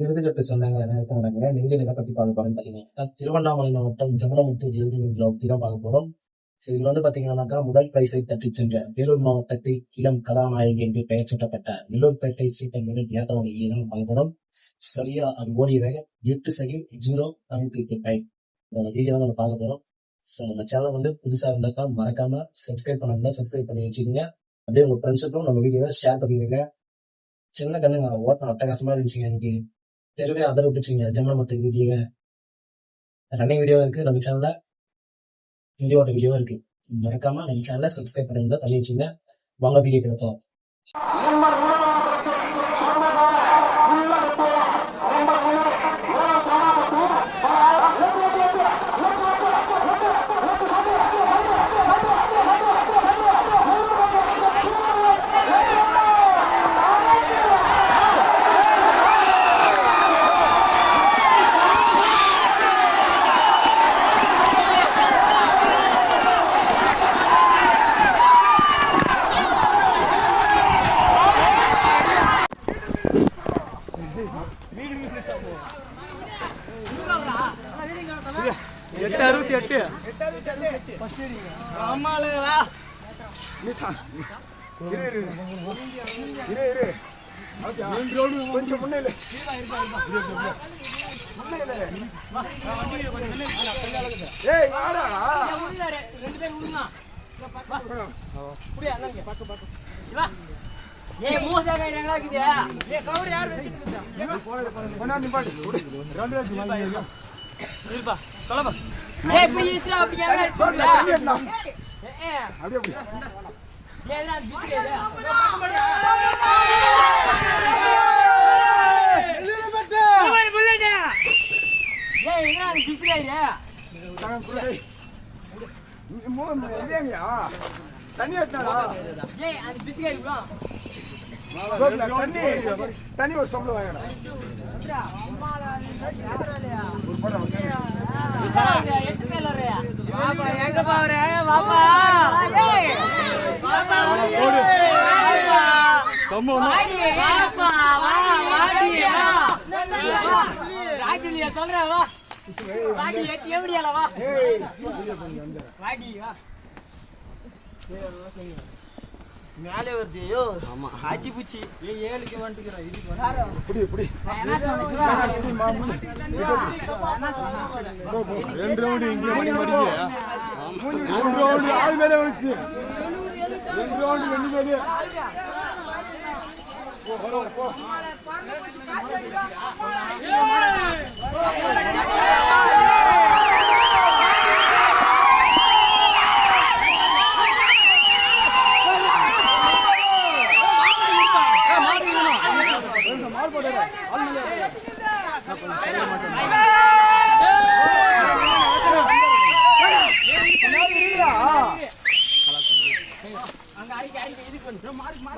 இறுதிக்கட்டு சொன்னாங்க நடக்குங்க. நெல்லில் எதை பத்தி பார்க்க போறோம்னு பார்த்தீங்கன்னா, திருவண்ணாமலை மாவட்டம் ஜமலமுத்து இறுதியில் பத்தி தான் பார்க்க போறோம். ஸோ இதுல வந்து பாத்தீங்கன்னாக்கா, முதல் பிரைஸை தட்டிச் சென்ற வேலூர் மாவட்டத்தில் இளம் கதாநாயகி என்று பெயர் சூட்டப்பட்ட நெல்லூர்பேட்டை சூப்பர் மினிட் ஏத்தவணியை தான் பார்க்க போறோம். சரியா அது ஓடிய வேகம் 8 செகண்ட் 0.65. இந்த வீடியோ நம்ம பார்க்க போறோம். ஸோ நம்ம சேனல் வந்து புதுசா இருந்தாக்கா மறக்காம சப்ஸ்கிரைப் பண்ணாம சப்ஸ்கிரைப் பண்ணி வச்சுக்கோங்க. அப்படியே உங்க ஃப்ரெண்ட்ஸுக்கும் நம்ம வீடியோவை ஷேர் பண்ணிடுங்க. சின்ன கண்ணுங்க ஓட்டம் அட்டகாசமா இருந்துச்சுங்க. எனக்கு தெருவே அதர விட்டுச்சுங்க. ஜமலமுத்து வீடியோவை ரன்னிங் வீடியோ இருக்கு நம்ம சேனல்ல, வீடியோட வீடியோ இருக்கு. மறக்காம நம்ம சேனலை சப்ஸ்கிரைப் பண்ணி வச்சுங்க. வாங்க வீடியோ பார்ப்போம். கொஞ்சம் முன்னிலை தனி ஒரு சம்பளம் வாங்கணும். மேலே வருதியோ? ஆமா, ஆச்சி பூச்சி 7க்கு வந்துக்கிறேன். இப்படி இப்படி 2 ரவுண்ட் இங்கே மணி மடிங்க. 2 ரவுண்ட் ஆள் மேலே வந்துச்சு. 2 ரவுண்ட் வெண்ணி மேலே போ. மாறி